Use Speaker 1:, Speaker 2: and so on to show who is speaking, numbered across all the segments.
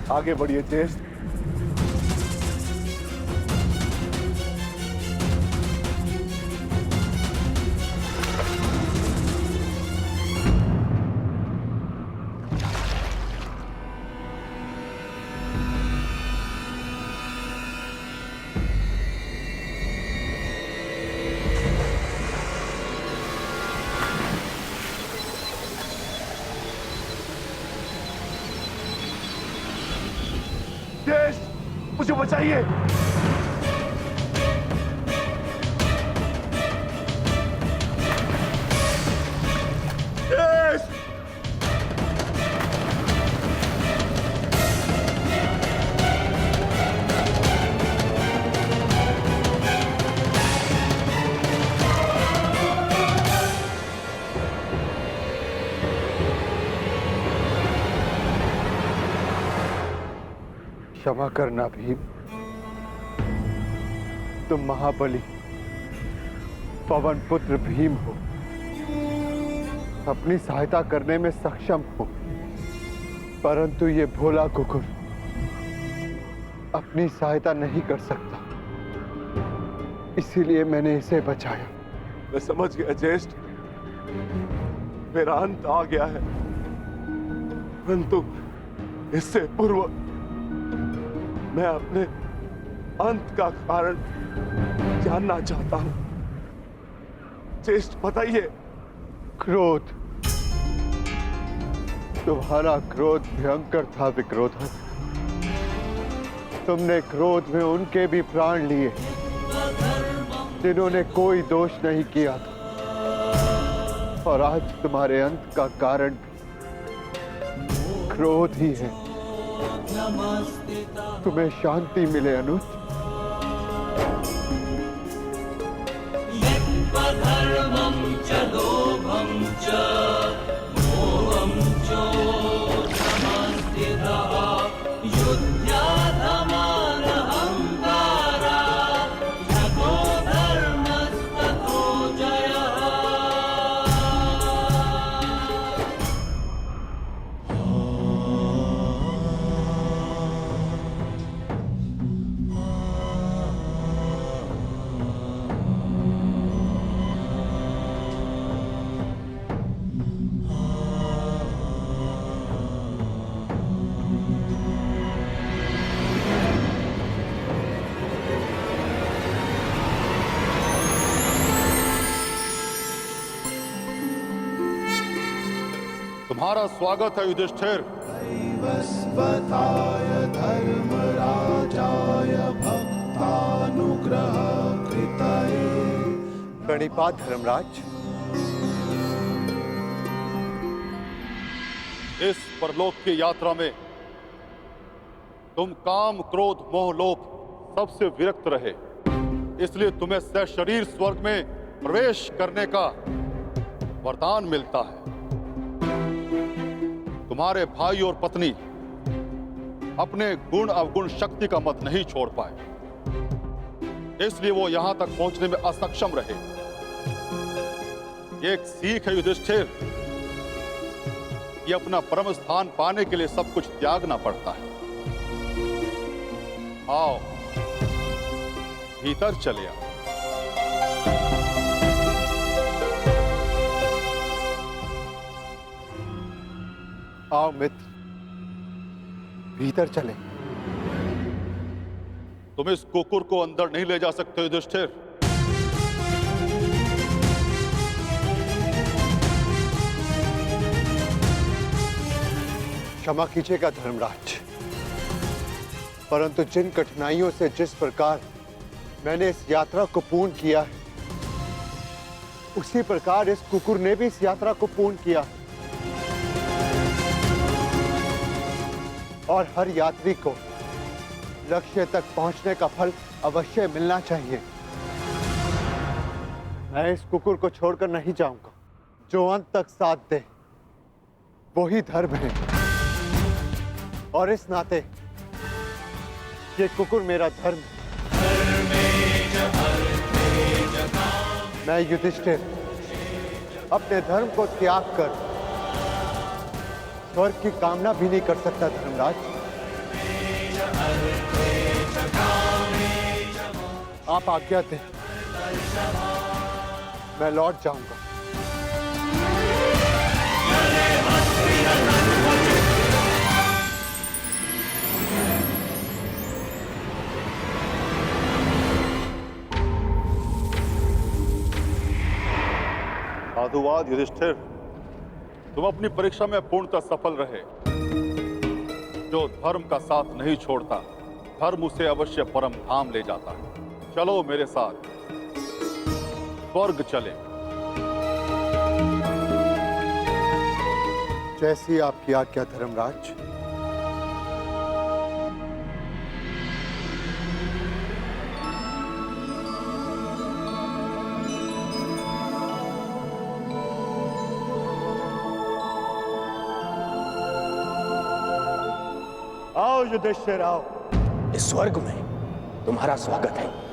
Speaker 1: आगे बढ़िए ज्येष्ठ। ज्येष्ठ मुझे बचाइए। ज्येष्ठ
Speaker 2: क्षमा करना भीम, तुम महाबली पवन पुत्र भीम हो, अपनी सहायता करने में सक्षम हो, परंतु ये भोला कुकुर अपनी सहायता नहीं कर सकता, इसीलिए मैंने इसे बचाया।
Speaker 1: मैं समझ गया ज्येष्ठ, मेरा अंत आ गया है, परंतु इससे पूर्व मैं अपने अंत का कारण जानना चाहता हूं। ज्येष्ठ बताइए।
Speaker 2: क्रोध, तुम्हारा क्रोध भयंकर था विक्रोधन। तुमने क्रोध में उनके भी प्राण लिए जिन्होंने कोई दोष नहीं किया था, और आज तुम्हारे अंत का कारण क्रोध ही है। तुम्हें शांति मिले अनुज।
Speaker 3: धर्मं च लोभं च मोहं चोषमस्थितः युध्याधमानहङ्कारा यतो धर्मस्ततो जयः।
Speaker 4: तुम्हारा स्वागत है युधिष्ठिर।
Speaker 5: वस्वताय धर्मराजाय भक्तानुग्रह कृतये।
Speaker 2: प्रणिपात धर्मराज।
Speaker 4: इस परलोक की यात्रा में तुम काम, क्रोध, मोह, लोभ सबसे विरक्त रहे, इसलिए तुम्हें सशरीर स्वर्ग में प्रवेश करने का वरदान मिलता है। तुम्हारे भाई और पत्नी अपने गुण अवगुण शक्ति का मत नहीं छोड़ पाए, इसलिए वो यहां तक पहुंचने में असक्षम रहे। ये एक सीख है युधिष्ठिर कि अपना परम स्थान पाने के लिए सब कुछ त्यागना पड़ता है। आओ भीतर चले आओ।
Speaker 2: आओ मित्र, भीतर चले।
Speaker 4: तुम इस कुकुर को अंदर नहीं ले जा सकते युधिष्ठिर।
Speaker 2: क्षमा कीजिएगा धर्मराज, परंतु जिन कठिनाइयों से जिस प्रकार मैंने इस यात्रा को पूर्ण किया है, उसी प्रकार इस कुकुर ने भी इस यात्रा को पूर्ण किया है। और हर यात्री को लक्ष्य तक पहुंचने का फल अवश्य मिलना चाहिए। मैं इस कुकुर को छोड़कर नहीं जाऊंगा। जो अंत तक साथ दे वही धर्म है, और इस नाते ये कुकुर मेरा धर्म है। मैं युधिष्ठिर अपने धर्म को त्याग कर स्वर्ग की कामना भी नहीं कर सकता धर्मराज। आप आज्ञा दें, मैं लौट जाऊंगा।
Speaker 4: साधुवाद युधिष्ठिर, तुम अपनी परीक्षा में पूर्णतः सफल रहे। जो धर्म का साथ नहीं छोड़ता, धर्म उसे अवश्य परम धाम ले जाता है। चलो मेरे साथ, स्वर्ग चले।
Speaker 2: जैसी आपकी आज्ञा धर्मराज। आओ युधिष्ठिर आओ।
Speaker 6: इस स्वर्ग में तुम्हारा स्वागत है।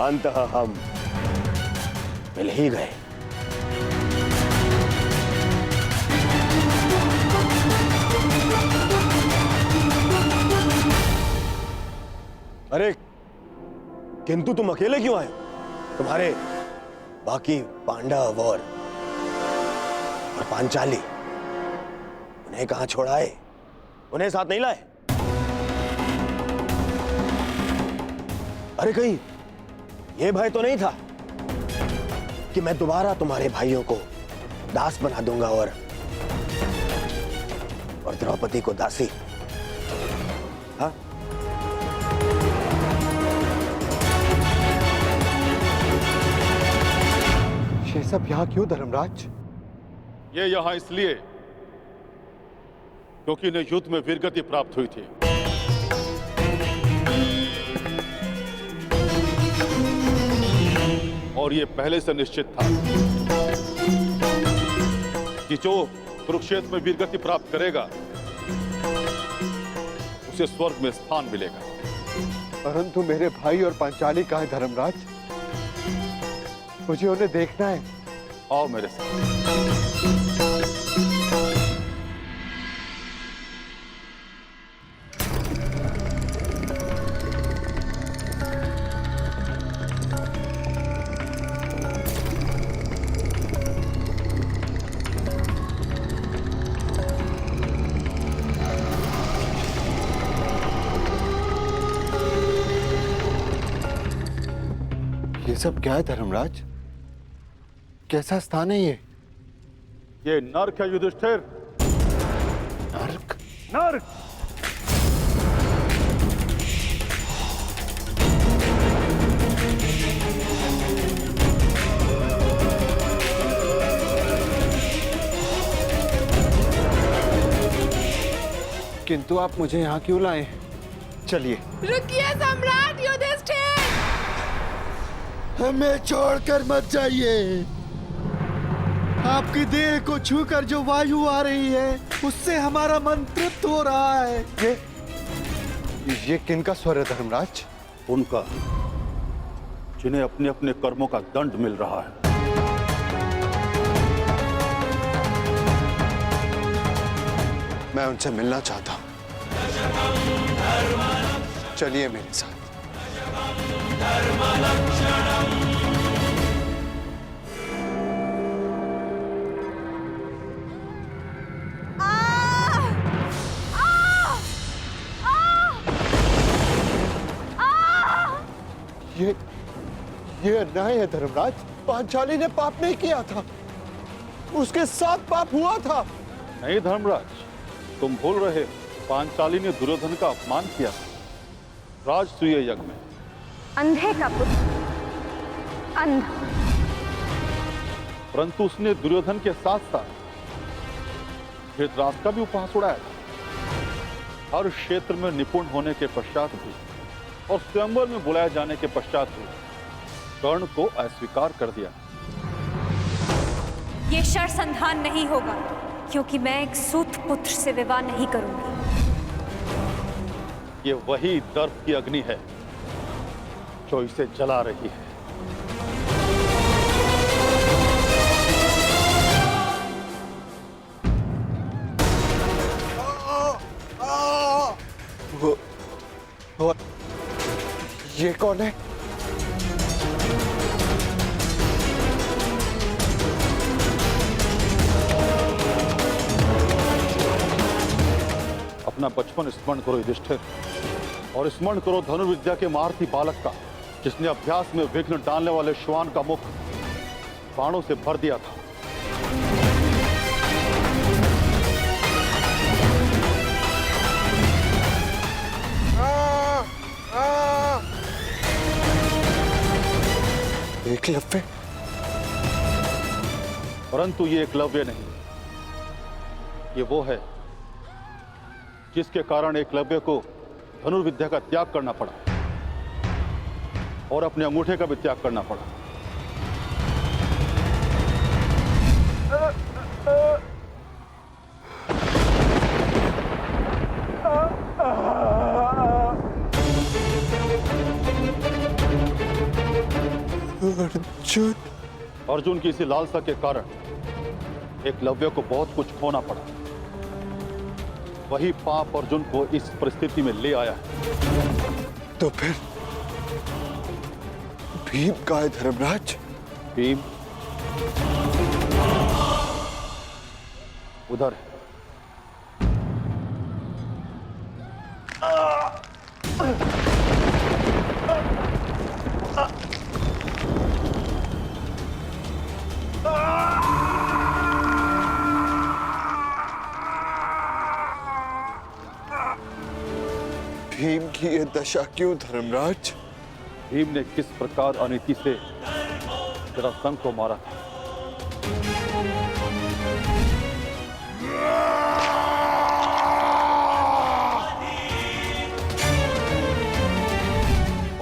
Speaker 6: अंततः हम मिल ही गए। अरे किंतु तुम अकेले क्यों आए हो? तुम्हारे बाकी पांडव और पांचाली उन्हें कहां छोड़ाए? उन्हें साथ नहीं लाए? अरे कहीं ये भय तो नहीं था कि मैं दोबारा तुम्हारे भाइयों को दास बना दूंगा और द्रौपदी को दासी? हाँ,
Speaker 2: ये सब यहाँ क्यों धर्मराज?
Speaker 4: ये यहां इसलिए क्योंकि इन्हें युद्ध में वीरगति प्राप्त हुई थी। और ये पहले से निश्चित था कि जो कुरुक्षेत्र में वीरगति प्राप्त करेगा उसे स्वर्ग में स्थान मिलेगा।
Speaker 2: परंतु मेरे भाई और पांचाली कहाँ है धर्मराज? मुझे उन्हें देखना है।
Speaker 4: आओ मेरे साथ।
Speaker 2: ये सब क्या है धर्मराज? कैसा स्थान है ये?
Speaker 4: ये नर्क है युधिष्ठिर।
Speaker 2: नर्क?
Speaker 4: नर्क।
Speaker 2: किंतु आप मुझे यहाँ क्यों लाए? चलिए।
Speaker 7: रुकिए सम्राट युधिष्ठिर!
Speaker 5: हमें छोड़कर मत जाइए। आपकी देह को छूकर जो वायु आ रही है उससे हमारा मन तृप्त हो रहा है।
Speaker 2: ये किनका स्वर है धर्मराज?
Speaker 4: उनका, जिन्हें अपने अपने कर्मों का दंड मिल रहा है।
Speaker 2: मैं उनसे मिलना चाहता हूँ। चलिए मेरे साथ। ये अन्याय है धर्मराज। पांचाली ने पाप नहीं किया था, उसके साथ पाप हुआ था।
Speaker 4: नहीं धर्मराज, तुम भूल रहे हो। पांचाली ने दुर्योधन का अपमान किया राजसूय यज्ञ में।
Speaker 8: अंधे का पुत्र अंधा।
Speaker 4: परंतु उसने दुर्योधन के साथ साथ धृतराष्ट्र का भी उपहास उड़ाया था। हर क्षेत्र में निपुण होने के पश्चात भी और स्वयंवर में बुलाए जाने के पश्चात भी कर्ण को अस्वीकार कर दिया।
Speaker 8: ये शरसंधान नहीं होगा। क्योंकि मैं एक सूत पुत्र से विवाह नहीं करूंगी।
Speaker 4: ये वही दर्प की अग्नि है जो इसे जला रही है।
Speaker 2: वो ये कौन है?
Speaker 4: अपना बचपन स्मरण करो युधिष्ठिर, और स्मरण करो धनुर्विद्या के महारथी बालक का, जिसने अभ्यास में विघ्न डालने वाले श्वान का मुख बाणों से भर दिया था।
Speaker 2: एकलव्य?
Speaker 4: परंतु ये एकलव्य नहीं, ये वो है जिसके कारण एकलव्य को धनुर्विद्या का त्याग करना पड़ा और अपने अंगूठे का भी त्याग करना पड़ा।
Speaker 2: अर्जुन?
Speaker 4: अर्जुन की इसी लालसा के कारण एकलव्य को बहुत कुछ खोना पड़ा। वही पाप अर्जुन को इस परिस्थिति में ले आया है।
Speaker 2: तो फिर भीम का है धर्मराज?
Speaker 4: भीम उधर है।
Speaker 2: भीम की ये दशा क्यों धर्मराज?
Speaker 4: भीम ने किस प्रकार अनीति से जरासंध को मारा था।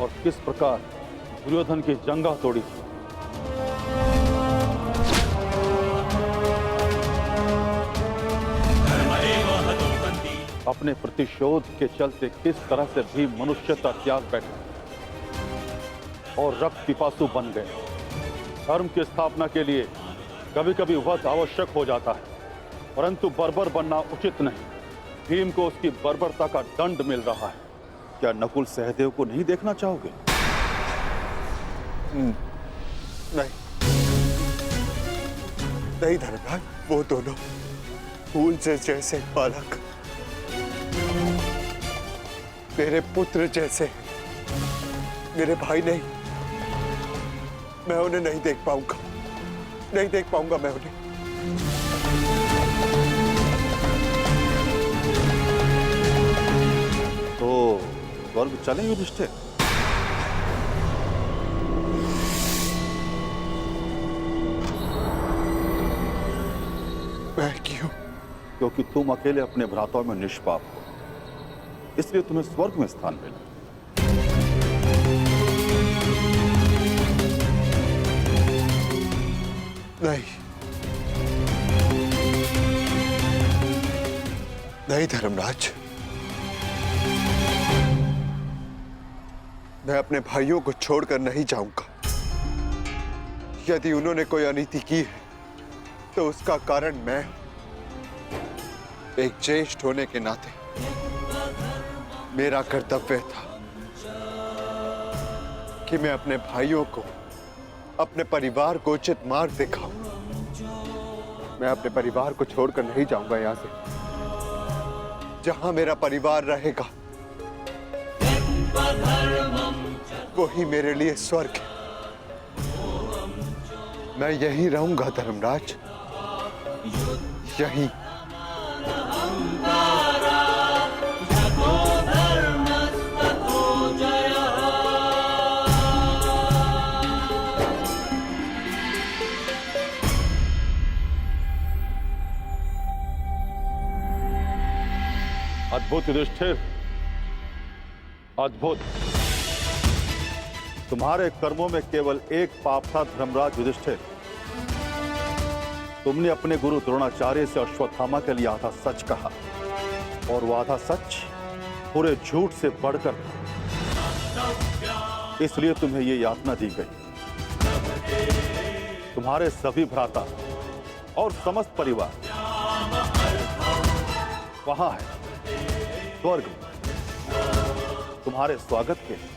Speaker 4: और किस प्रकार दुर्योधन की जंगा तोड़ी थी। अपने प्रतिशोध के चलते किस तरह से भीम मनुष्यता त्याग बैठे और रक्त पिपासु बन गए। धर्म की स्थापना के लिए कभी कभी वध आवश्यक हो जाता है, परंतु बर्बर बनना उचित नहीं। भीम को उसकी बर्बरता का दंड मिल रहा है। क्या नकुल सहदेव को नहीं देखना चाहोगे?
Speaker 2: नहीं नहीं धर्मराज, वो दोनों फूल से जैसे बालक मेरे पुत्र जैसे, मेरे भाई नहीं। मैं उन्हें नहीं देख पाऊंगा, नहीं देख पाऊंगा मैं उन्हें।
Speaker 4: तो स्वर्ग चलें युधिष्ठिर?
Speaker 2: मैं क्यों?
Speaker 4: क्योंकि तुम अकेले अपने भ्राताओं में निष्पाप हो, इसलिए तुम्हें स्वर्ग में स्थान मिला।
Speaker 2: नहीं नहीं धर्मराज, मैं अपने भाइयों को छोड़कर नहीं जाऊंगा। यदि उन्होंने कोई अनीति की है तो उसका कारण मैं हूं। एक ज्येष्ठ होने के नाते मेरा कर्तव्य था कि मैं अपने भाइयों को, अपने परिवार को उचित मार्ग दिखाऊं। मैं अपने परिवार को छोड़कर नहीं जाऊंगा यहां से। जहां मेरा परिवार रहेगा वही मेरे लिए स्वर्ग है। मैं यहीं रहूंगा धर्मराज, यहीं।
Speaker 4: अद्भुत युधिष्ठिर, अद्भुत। तुम्हारे कर्मों में केवल एक पाप था धर्मराज युधिष्ठिर, तुमने अपने गुरु द्रोणाचार्य से अश्वत्थामा के लिए आधा सच कहा और वो आधा सच पूरे झूठ से बढ़कर था। इसलिए तुम्हें ये यातना दी गई। तुम्हारे सभी भ्राता और समस्त परिवार वहां है स्वर्ग में तुम्हारे स्वागत के लिए।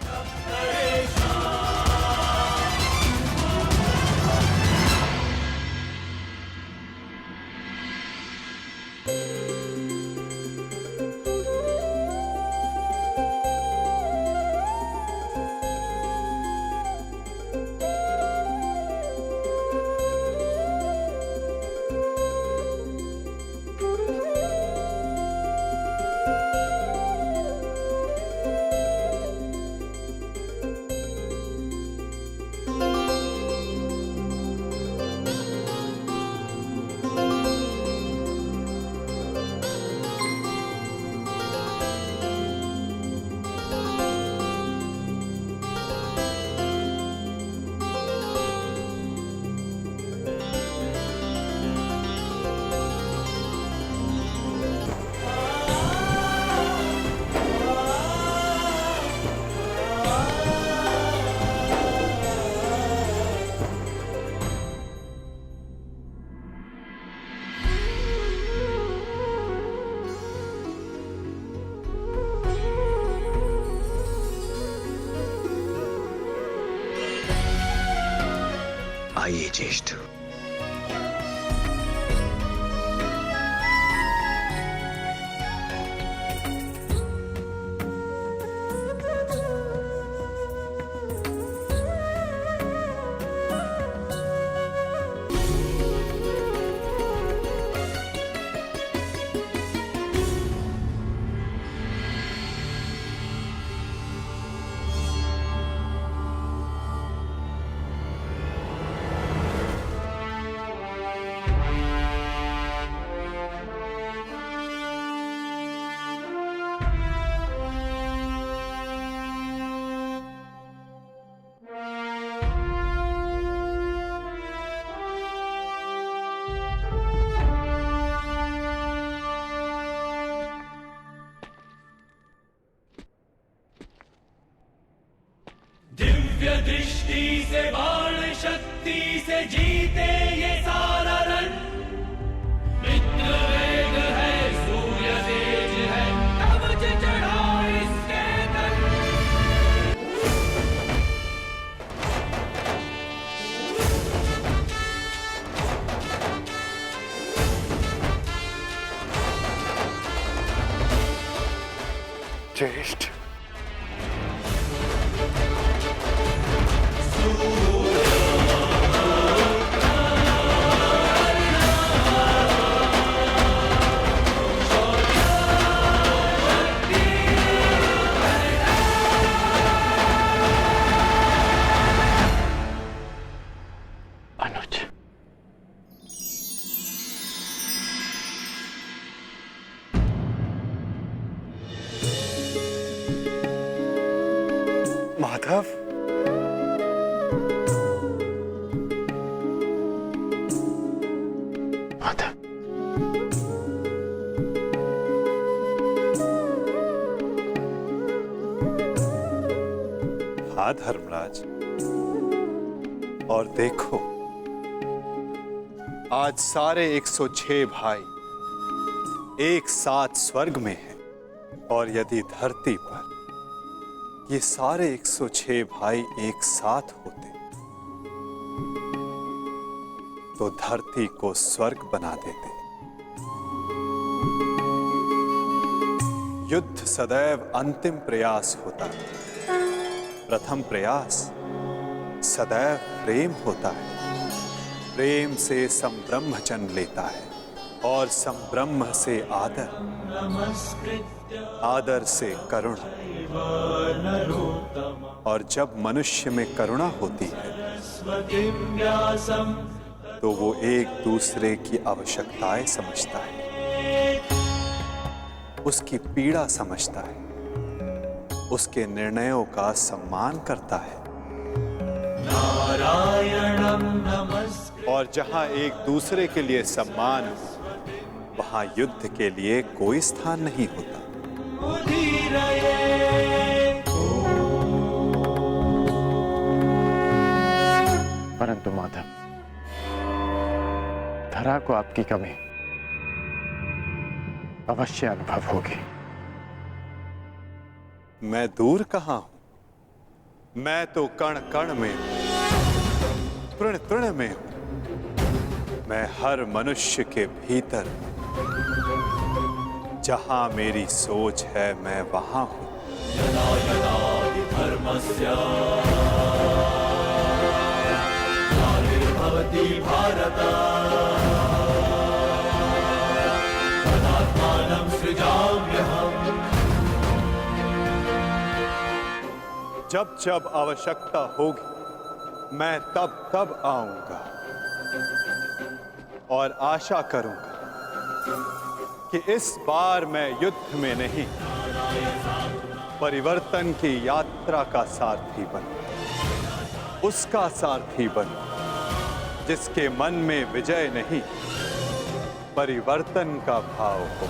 Speaker 6: आइए ज्येष्ठ।
Speaker 3: दिव्य दृष्टि से बाण शक्ति से जीते ये सारा रण। मित्र वेग है सूर्य तेज है कवच चढ़ा इसके तन।
Speaker 2: ज्येष्ठ,
Speaker 1: अनुज,
Speaker 2: माधव,
Speaker 1: माधव,
Speaker 2: हाँ धर्मराज, और देखो आज सारे 106 भाई एक साथ स्वर्ग में हैं, और यदि धरती पर ये सारे 106 भाई एक साथ होते तो धरती को स्वर्ग बना देते। युद्ध सदैव अंतिम प्रयास होता है। प्रथम प्रयास सदैव प्रेम होता है। प्रेम से संब्रह्म जन्म लेता है और संब्रह्म से आदर, आदर से करुणा, और जब मनुष्य में करुणा होती है तो वो एक दूसरे की आवश्यकताएं समझता है, उसकी पीड़ा समझता है, उसके निर्णयों का सम्मान करता है
Speaker 9: और जहां एक दूसरे के लिए सम्मान, वहां युद्ध के लिए कोई स्थान नहीं होता।
Speaker 1: परंतु माधव, धरा को आपकी कमी अवश्य अनुभव होगी।
Speaker 9: मैं दूर कहां हूं, मैं तो कण कण में हूं, तृण तृण में हूं। मैं हर मनुष्य के भीतर हूं। जहां मेरी सोच है मैं वहां हूं।
Speaker 3: यदा यदा हि धर्मस्य ग्लानिर्भवति भारत तदात्मानं सृजाम्यहम्।
Speaker 9: जब जब आवश्यकता होगी मैं तब तब आऊंगा और आशा करूंगा कि इस बार मैं युद्ध में नहीं, परिवर्तन की यात्रा का सारथी बनूं। उसका सारथी बनूं जिसके मन में विजय नहीं, परिवर्तन का भाव हो।